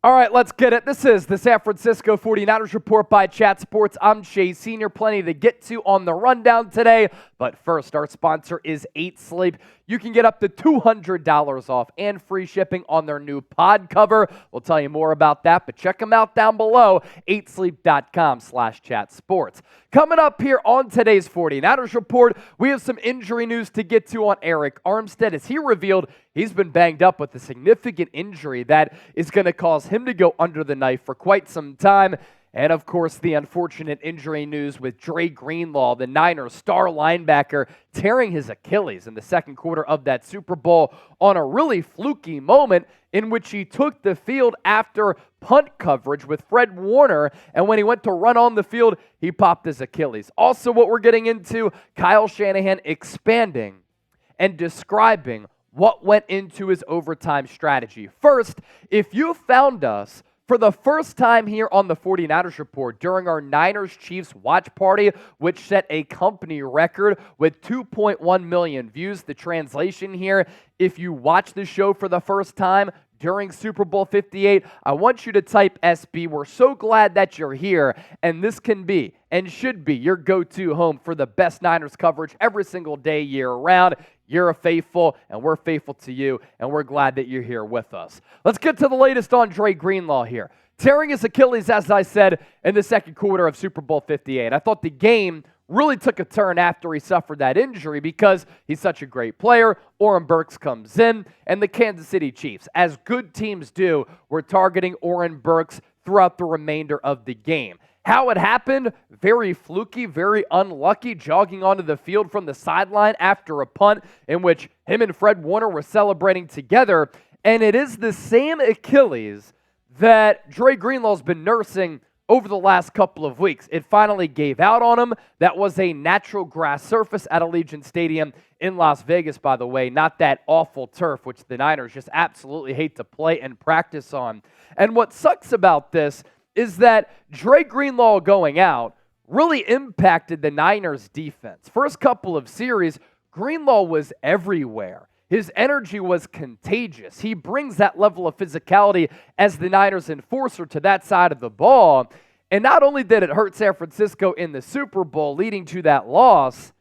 All right, let's get it. This is the San Francisco 49ers Report by Chat Sports. I'm Shay Sr. Plenty to get to on the rundown today. But first, our sponsor is 8 Sleep. You can get up to $200 off and free shipping on their new pod cover. We'll tell you more about that, but check them out down below, 8sleep.com/chatsports. Coming up here on today's 49ers Report, we have some injury news to get to on Arik Armstead as he revealed he's been banged up with a significant injury that is going to cause him to go under the knife for quite some time. And, of course, the unfortunate injury news with Dre Greenlaw, the Niners star linebacker, tearing his Achilles in the second quarter of that Super Bowl on a really fluky moment in which he took the field after punt coverage with Fred Warner, and when he went to run on the field, he popped his Achilles. Also, what we're getting into, Kyle Shanahan expanding and describing what went into his overtime strategy. First, if you found us for the first time here on the 49ers Report during our Niners-Chiefs watch party, which set a company record with 2.1 million views, the translation here, if you watch the show for the first time during Super Bowl 58, I want you to type SB. We're so glad that you're here, and this can be and should be your go-to home for the best Niners coverage every single day, year-round. You're a faithful, and we're faithful to you, and we're glad that you're here with us. Let's get to the latest on Dre Greenlaw here. Tearing his Achilles, as I said, in the second quarter of Super Bowl 58. I thought the game really took a turn after he suffered that injury because he's such a great player. Oren Burks comes in, and the Kansas City Chiefs, as good teams do, were targeting Oren Burks throughout the remainder of the game. How it happened, very fluky, very unlucky, jogging onto the field from the sideline after a punt in which him and Fred Warner were celebrating together. And it is the same Achilles that Dre Greenlaw's been nursing over the last couple of weeks. It finally gave out on him. That was a natural grass surface at Allegiant Stadium in Las Vegas, by the way, not that awful turf, which the Niners just absolutely hate to play and practice on. And what sucks about this is that Dre Greenlaw going out really impacted the Niners' defense. First couple of series, Greenlaw was everywhere. His energy was contagious. He brings that level of physicality as the Niners' enforcer to that side of the ball. And not only did it hurt San Francisco in the Super Bowl, leading to that loss,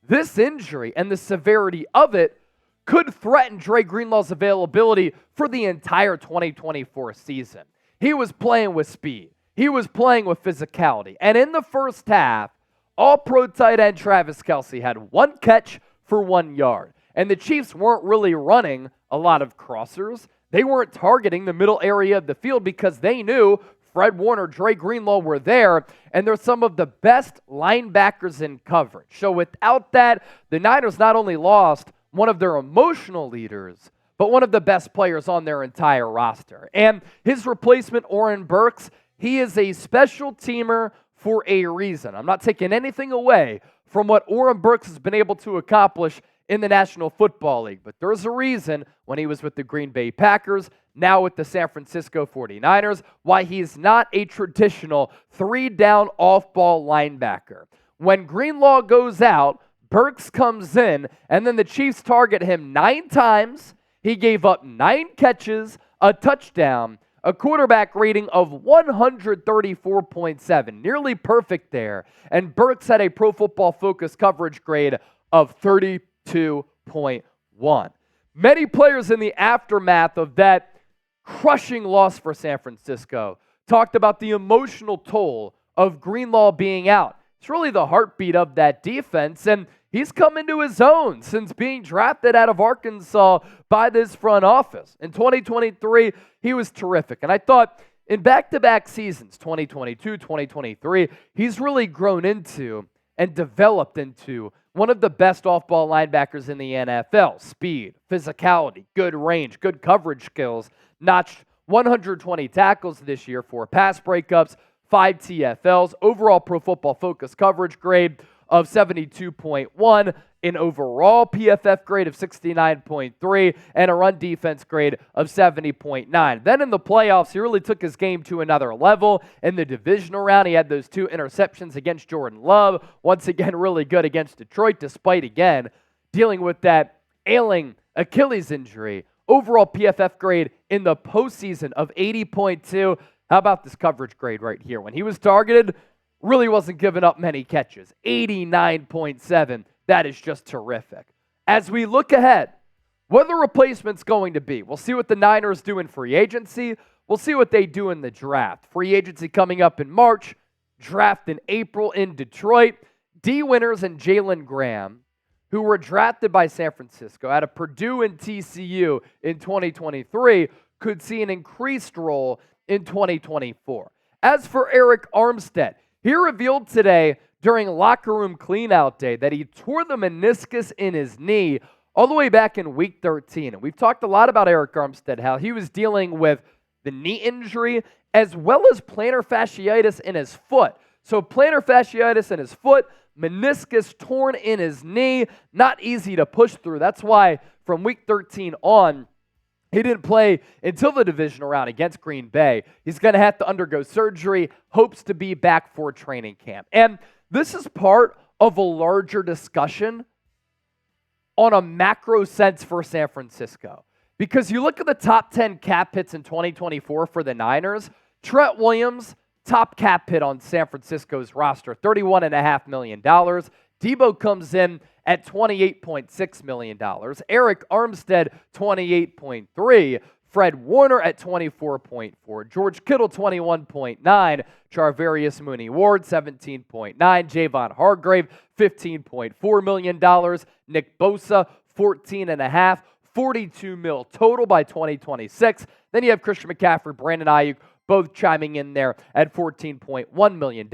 this injury and the severity of it could threaten Dre Greenlaw's availability for the entire 2024 season. He was playing with speed. He was playing with physicality. And in the first half, all-pro tight end Travis Kelce had 1 catch for 1 yard. And the Chiefs weren't really running a lot of crossers. They weren't targeting the middle area of the field because they knew Fred Warner, Dre Greenlaw were there, and they're some of the best linebackers in coverage. So without that, the Niners not only lost one of their emotional leaders, but one of the best players on their entire roster. And his replacement, Oren Burks, he is a special teamer for a reason. I'm not taking anything away from what Oren Burks has been able to accomplish in the National Football League, but there's a reason when he was with the Green Bay Packers, now with the San Francisco 49ers, why he's not a traditional 3-down off-ball linebacker. When Greenlaw goes out, Burks comes in, and then the Chiefs target him 9 times. He gave up 9 catches, a touchdown, a quarterback rating of 134.7, nearly perfect there. And Burks had a Pro Football Focus coverage grade of 32.1. Many players in the aftermath of that crushing loss for San Francisco talked about the emotional toll of Greenlaw being out. It's really the heartbeat of that defense, and he's come into his own since being drafted out of Arkansas by this front office. In 2023, he was terrific. And I thought in back-to-back seasons, 2022, 2023, he's really grown into and developed into one of the best off-ball linebackers in the NFL. Speed, physicality, good range, good coverage skills. Notched 120 tackles this year, 4 pass breakups, 5 TFLs, overall Pro Football Focus coverage grade of 72.1, an overall PFF grade of 69.3, and a run defense grade of 70.9. Then in the playoffs, he really took his game to another level. In the divisional round, he had those 2 interceptions against Jordan Love. Once again, really good against Detroit, despite, again, dealing with that ailing Achilles injury overall PFF grade in the postseason of 80.2. How about this coverage grade right here? When he was targeted, really wasn't giving up many catches. 89.7. That is just terrific. As we look ahead, what are the replacements going to be? We'll see what the Niners do in free agency. We'll see what they do in the draft. Free agency coming up in March. Draft in April in Detroit. D. Winters and Jalen Graham, who were drafted by San Francisco out of Purdue and TCU in 2023, could see an increased role in 2024. As for Arik Armstead, he revealed today during locker room cleanout day that he tore the meniscus in his knee all the way back in week 13. And we've talked a lot about Arik Armstead, how he was dealing with the knee injury as well as plantar fasciitis in his foot. So plantar fasciitis in his foot, meniscus torn in his knee, not easy to push through. That's why from week 13 on, he didn't play until the divisional round against Green Bay. He's going to have to undergo surgery, hopes to be back for training camp. And this is part of a larger discussion on a macro sense for San Francisco. Because you look at the top 10 cap hits in 2024 for the Niners, Trent Williams, top cap hit on San Francisco's roster, $31.5 million. Debo comes in at $28.6 million. Arik Armstead, $28.3. Fred Warner at $24.4. George Kittle, $21.9. Charvarius Mooney Ward, $17.9. Javon Hargrave, $15.4 million. Nick Bosa, $14.5. $42 million total by 2026. Then you have Christian McCaffrey, Brandon Ayuk, both chiming in there at $14.1 million.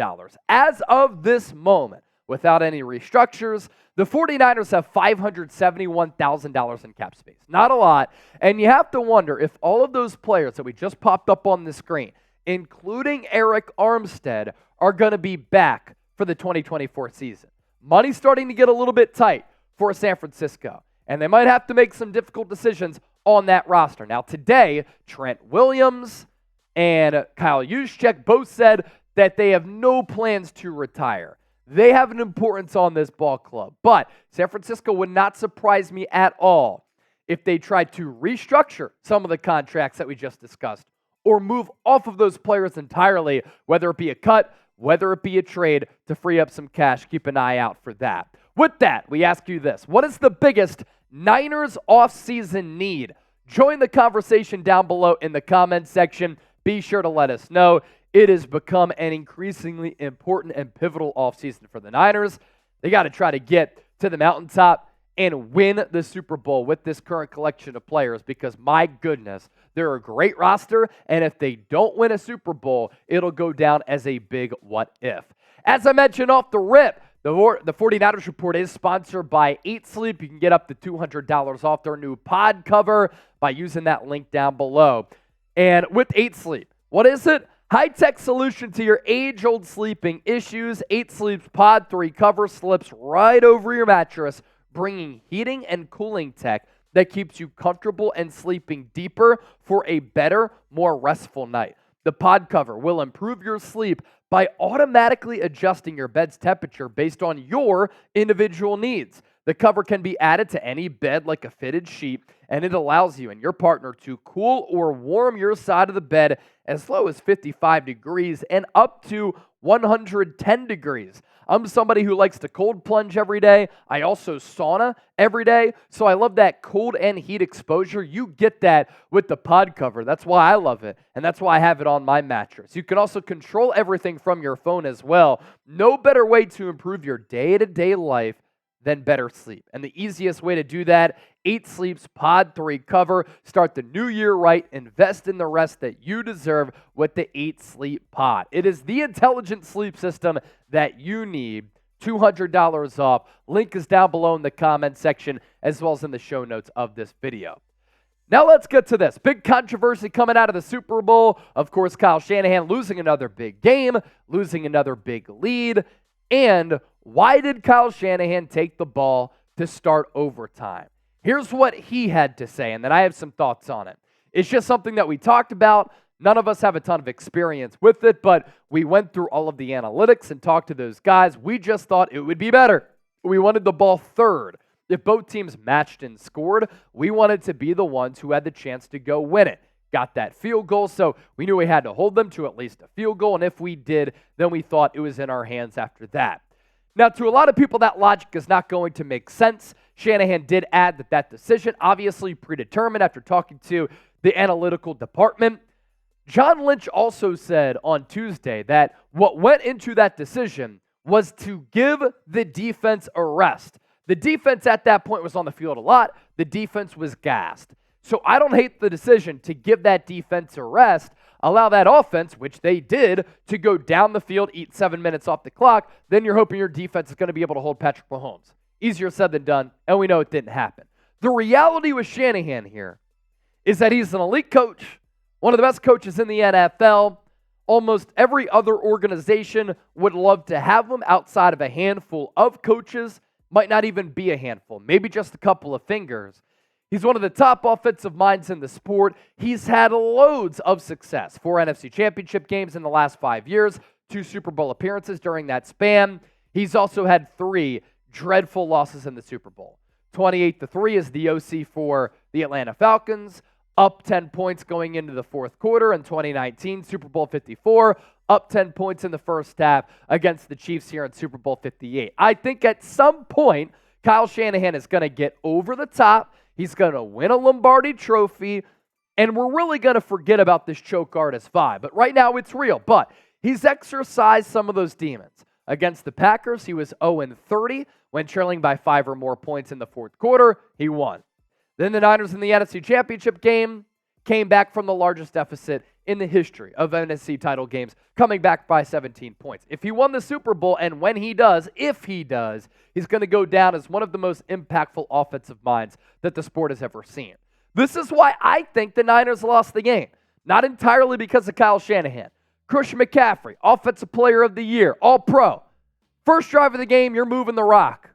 As of this moment, without any restructures, the 49ers have $571,000 in cap space. Not a lot. And you have to wonder if all of those players that we just popped up on the screen, including Arik Armstead, are going to be back for the 2024 season. Money's starting to get a little bit tight for San Francisco, and they might have to make some difficult decisions on that roster. Now, today, Trent Williams and Kyle Juszczyk both said that they have no plans to retire. They have an importance on this ball club. But San Francisco would not surprise me at all if they tried to restructure some of the contracts that we just discussed or move off of those players entirely, whether it be a cut, whether it be a trade, to free up some cash. Keep an eye out for that. With that, we ask you this. What is the biggest Niners offseason need? Join the conversation down below in the comments section. Be sure to let us know. It has become an increasingly important and pivotal offseason for the Niners. They got to try to get to the mountaintop and win the Super Bowl with this current collection of players because, my goodness, they're a great roster, and if they don't win a Super Bowl, it'll go down as a big what if. As I mentioned off the rip, the 49ers Report is sponsored by 8 Sleep. You can get up to $200 off their new pod cover by using that link down below. And with 8 Sleep, what is it? High-tech solution to your age-old sleeping issues. 8 Sleep's Pod 3 cover slips right over your mattress, bringing heating and cooling tech that keeps you comfortable and sleeping deeper for a better, more restful night. The pod cover will improve your sleep by automatically adjusting your bed's temperature based on your individual needs. The cover can be added to any bed like a fitted sheet, and it allows you and your partner to cool or warm your side of the bed as low as 55 degrees and up to 110 degrees. I'm somebody who likes to cold plunge every day. I also sauna every day, so I love that cold and heat exposure. You get that with the pod cover. That's why I love it, and that's why I have it on my mattress. You can also control everything from your phone as well. No better way to improve your day-to-day life than better sleep. And the easiest way to do that, 8 Sleep's Pod 3 cover. Start the new year right. Invest in the rest that you deserve with the 8 Sleep Pod. It is the intelligent sleep system that you need. $200 off. Link is down below in the comment section as well as in the show notes of this video. Now let's get to this. Big controversy coming out of the Super Bowl. Of course, Kyle Shanahan losing another big game, losing another big lead. And why did Kyle Shanahan take the ball to start overtime? Here's what he had to say, and then I have some thoughts on it. It's just something that we talked about. None of us have a ton of experience with it, but we went through all of the analytics and talked to those guys. We just thought it would be better. We wanted the ball third If both teams matched and scored, we wanted to be the ones who had the chance to go win it. Got that field goal, so we knew we had to hold them to at least a field goal, and if we did, then we thought it was in our hands after that. Now, to a lot of people, that logic is not going to make sense. Shanahan did add that decision, obviously predetermined after talking to the analytical department. John Lynch also said on Tuesday that what went into that decision was to give the defense a rest. The defense at that point was on the field a lot. The defense was gassed. So I don't hate the decision to give that defense a rest, allow that offense, which they did, to go down the field, eat 7 minutes off the clock. Then you're hoping your defense is going to be able to hold Patrick Mahomes. Easier said than done, and we know it didn't happen. The reality with Shanahan here is that he's an elite coach, one of the best coaches in the NFL. Almost every other organization would love to have him outside of a handful of coaches. Might not even be a handful, maybe just a couple of fingers. He's one of the top offensive minds in the sport. He's had loads of success. 4 NFC Championship games in the last 5 years, 2 Super Bowl appearances during that span. He's also had 3 dreadful losses in the Super Bowl. 28-3 is the OC for the Atlanta Falcons, up 10 points going into the fourth quarter in 2019, Super Bowl 54, up 10 points in the first half against the Chiefs here in Super Bowl 58. I think at some point, Kyle Shanahan is going to get over the top. He's going to win a Lombardi trophy, and we're really going to forget about this choke artist vibe. But right now, it's real. But he's exercised some of those demons. Against the Packers, he was 0-30 when trailing by 5 or more points in the fourth quarter. He won. Then the Niners in the NFC Championship game came back from the largest deficit in the history of NFC title games, coming back by 17 points. If he won the Super Bowl, and when he does, if he does, he's going to go down as one of the most impactful offensive minds that the sport has ever seen. This is why I think the Niners lost the game. Not entirely because of Kyle Shanahan. Christian McCaffrey, Offensive Player of the Year, All-Pro. First drive of the game, you're moving the rock.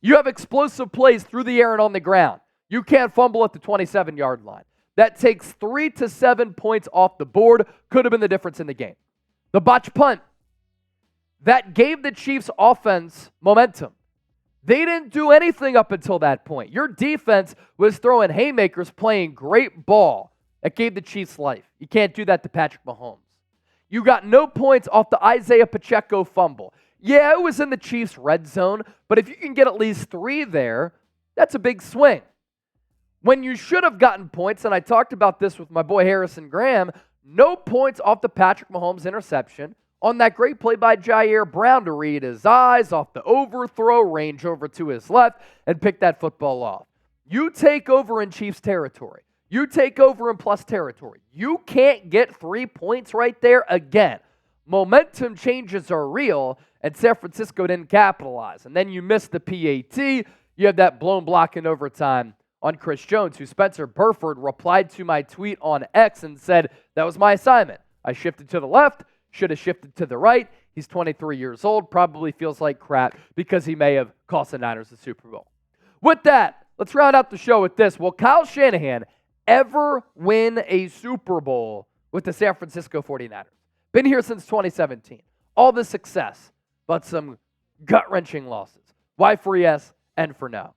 You have explosive plays through the air and on the ground. You can't fumble at the 27-yard line. That takes 3 to 7 points off the board. Could have been the difference in the game. The botch punt. That gave the Chiefs offense momentum. They didn't do anything up until that point. Your defense was throwing haymakers, playing great ball. That gave the Chiefs life. You can't do that to Patrick Mahomes. You got no points off the Isaiah Pacheco fumble. Yeah, it was in the Chiefs' red zone, but if you can get at least 3 there, that's a big swing. When you should have gotten points, and I talked about this with my boy Harrison Graham, no points off the Patrick Mahomes interception on that great play by Jair Brown to read his eyes off the overthrow, range over to his left, and pick that football off. You take over in Chiefs territory. You take over in plus territory. You can't get 3 points right there again. Momentum changes are real, and San Francisco didn't capitalize. And then you miss the PAT. You have that blown block in overtime on Chris Jones, who Spencer Burford replied to my tweet on X and said, that was my assignment. I shifted to the left, should have shifted to the right. He's 23 years old, probably feels like crap because he may have cost the Niners the Super Bowl. With that, let's round out the show with this. Will Kyle Shanahan ever win a Super Bowl with the San Francisco 49ers? Been here since 2017. All the success, but some gut-wrenching losses. Why for yes and for no?